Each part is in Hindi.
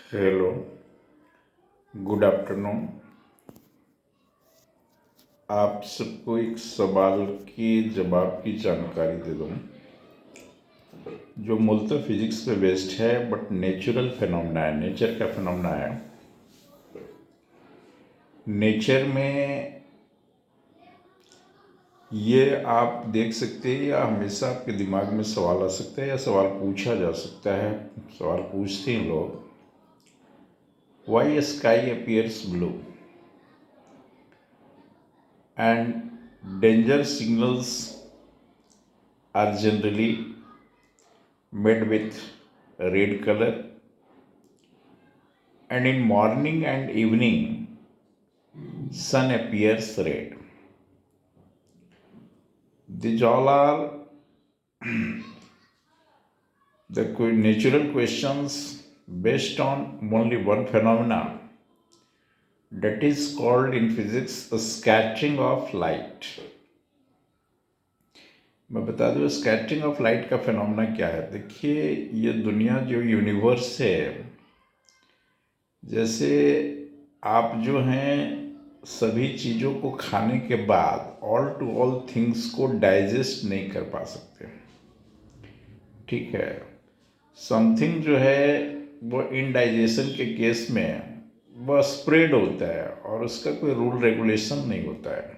Hello, good afternoon. आप सबको एक सवाल के जवाब की जानकारी दे दूँ जो मूलतः फिजिक्स पे बेस्ड है, बट नेचुरल फिनोमेना है, नेचर का फिनोमेना है। नेचर में ये आप देख सकते हैं या हमेशा आपके दिमाग में सवाल आ सकता है या सवाल पूछा जा सकता है। सवाल पूछते हैं लोग, why sky appears blue and danger signals are generally made with red color, and in morning and evening sun appears red. These all are the natural questions based on only one phenomena, that is called in physics the scattering of light. मैं बता दूँ स्कैटरिंग ऑफ लाइट का फिनोमेना क्या है। देखिए, ये दुनिया जो यूनिवर्स है, जैसे आप जो हैं सभी चीज़ों को खाने के बाद ऑल टू ऑल थिंग्स को डाइजेस्ट नहीं कर पा सकते, ठीक है। समथिंग जो है वो इनडाइजेशन के केस में वह स्प्रेड होता है और उसका कोई रूल रेगुलेशन नहीं होता है।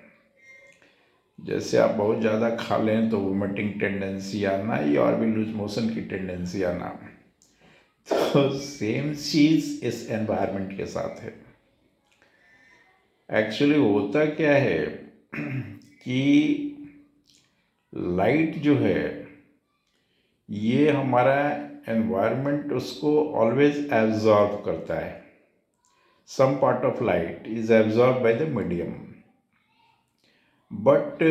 जैसे आप बहुत ज़्यादा खा लें तो वोमिटिंग टेंडेंसी आना या और भी लूज मोशन की टेंडेंसी आना, तो सेम चीज़ इस एनवायरनमेंट के साथ है। एक्चुअली होता क्या है कि लाइट जो है ये हमारा एनवायरनमेंट उसको ऑलवेज एब्जॉर्ब करता है। Some part of light is absorb by the medium, but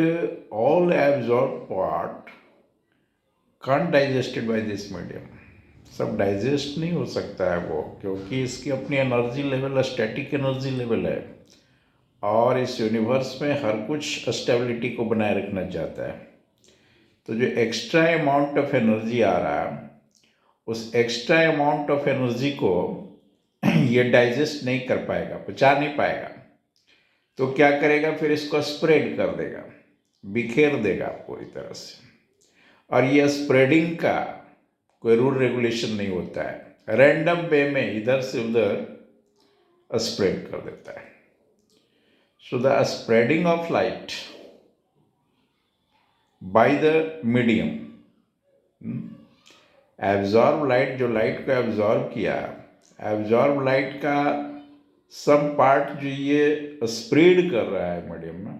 all absorb part can't digested by this medium. सब डाइजेस्ट नहीं हो सकता है वो, क्योंकि इसकी अपनी energy level static energy level है और इस यूनिवर्स में हर कुछ स्टेबिलिटी को बनाए रखना चाहता है। तो जो एक्स्ट्रा अमाउंट ऑफ एनर्जी आ रहा है, उस एक्स्ट्रा अमाउंट ऑफ एनर्जी को ये डाइजेस्ट नहीं कर पाएगा, पचा नहीं पाएगा, तो क्या करेगा, फिर इसको स्प्रेड कर देगा, बिखेर देगा पूरी तरह से। और ये स्प्रेडिंग का कोई रूल रेगुलेशन नहीं होता है, रैंडम वे में इधर से उधर स्प्रेड कर देता है। So the spreading of light by the medium, absorb light, जो लाइट को एब्जॉर्ब किया, एब्जॉर्ब लाइट का सम पार्ट जो ये स्प्रेड कर रहा है मीडियम में,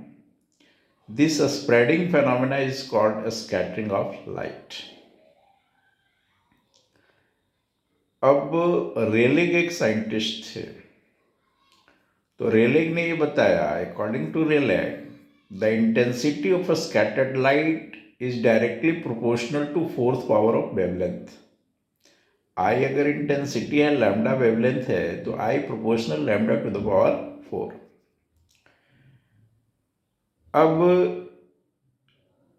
this spreading phenomena is called scattering of light. अब रेलिग एक साइंटिस्ट थे, तो रेलिग ने ये बताया, according to Rayleigh the intensity of a scattered light is directly proportional to fourth power of wavelength. I अगर इंटेंसिटी है, लैम्डा वेवलेंथ है, तो I proportional lambda to the power 4। अब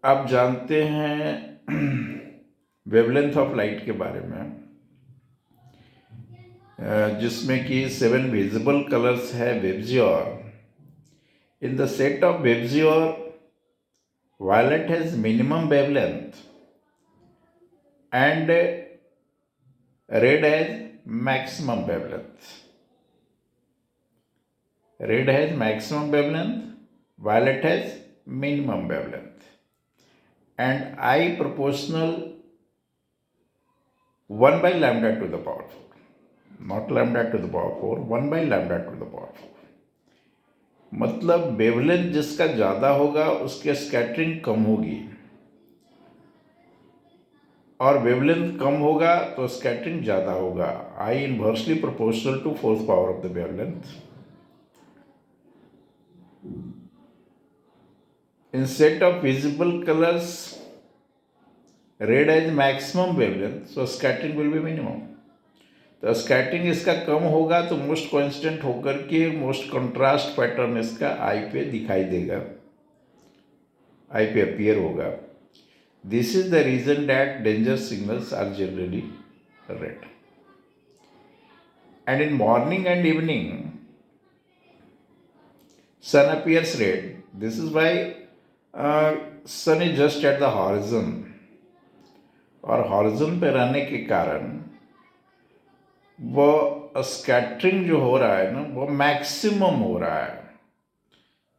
आप जानते हैं वेवलेंथ ऑफ लाइट के बारे में, जिसमें कि 7 विजिबल कलर्स है VIBGYOR. In the set of VIBGYOR, violet has minimum wavelength and red has maximum wavelength. Red has maximum wavelength, violet has minimum wavelength, and I proportional 1 by lambda to the power 4, not lambda to the power 4, 1 by lambda to the power 4। मतलब वेवलेंथ जिसका ज़्यादा होगा उसकी स्कैटरिंग कम होगी, और वेवलेंथ कम होगा तो स्कैटरिंग ज़्यादा होगा। I inversely proportional to fourth power of the wavelength. In set of visible colors, red has maximum wavelength, so scattering will be minimum। तो स्कैटरिंग इसका कम होगा तो मोस्ट कांस्टेंट होकर के मोस्ट कंट्रास्ट पैटर्न इसका आई पे दिखाई देगा, आई पे अपीयर होगा। This is the reason that danger signals are generally red. and in morning and evening sun appears red. This is why sun is just at the horizon, और हॉरिजन पे रहने के कारण वो स्कैटरिंग जो हो रहा है ना वो मैक्सिमम हो रहा है।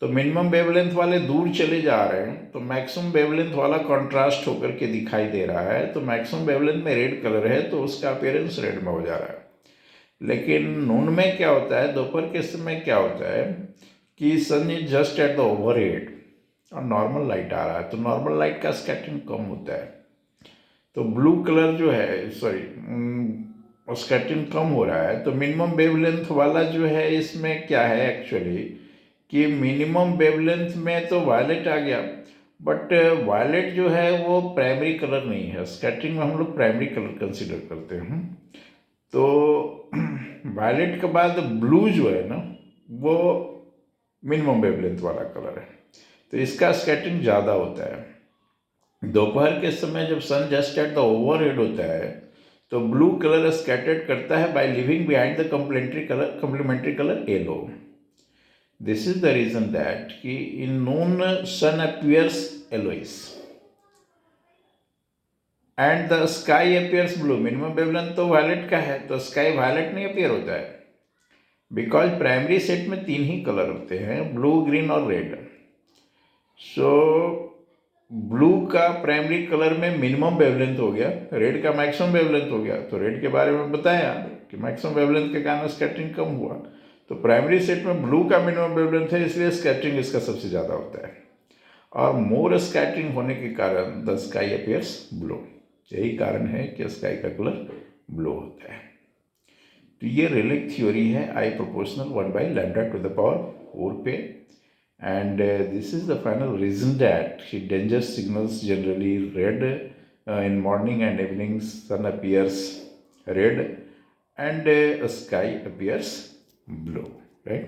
तो मिनिमम वेवलेंथ वाले दूर चले जा रहे हैं, तो मैक्सिमम वेवलेंथ वाला कंट्रास्ट होकर के दिखाई दे रहा है। तो मैक्सिमम वेवलेंथ में रेड कलर है तो उसका अपीयरेंस रेड में हो जा रहा है। लेकिन नून में क्या होता है, दोपहर के समय क्या होता है कि sun is just at the overhead और नॉर्मल लाइट आ रहा है, तो नॉर्मल लाइट का स्कैटरिंग कम होता है। तो ब्लू कलर जो है, सॉरी, स्कैटरिंग कम हो रहा है। तो मिनिमम वेवलेंथ वाला जो है इसमें क्या है एक्चुअली कि मिनिमम वेवलेंथ में तो वायलेट आ गया, बट वायलेट जो है वो प्राइमरी कलर नहीं है। स्कैटरिंग में हम लोग प्राइमरी कलर कंसिडर करते हैं। तो वायलेट के बाद ब्लू जो है ना वो मिनिमम वेवलेंथ वाला कलर है, तो इसका स्कैटरिंग ज़्यादा होता है। दोपहर के समय जब sun just at the overhead होता है तो ब्लू कलर स्कैटर्ड करता है by leaving behind the complementary colour yellow. This is the reason that कि in noon sun appears yellowish and the sky appears blue. Minimum wavelength तो वायलेट का है, तो स्काई वायलेट नहीं अपीयर होता है, बिकॉज प्राइमरी सेट में 3 ही कलर होते हैं, ब्लू, ग्रीन और रेड। सो ब्लू का प्राइमरी कलर में मिनिमम वेवलेंथ हो गया, रेड का मैक्सिमम वेवलेंथ हो गया। तो रेड के बारे में बताया कि मैक्सिमम वेवलेंथ के कारण स्कैटरिंग कम हुआ। तो प्राइमरी सेट में ब्लू का मिनिमम वेवलेंथ है, इसलिए स्कैटरिंग इसका सबसे ज़्यादा होता है, और मोर स्कैटरिंग होने के कारण द स्काई अपीयर्स ब्लू। यही कारण है कि स्काई का कलर ब्लू होता है। तो ये रेलिक थ्योरी है आई प्रोपोर्शनल 1/λ to the power 4 पे, and this is the final reason that danger signals generally red in morning and evening. Sun appears red and sky appears blue, right?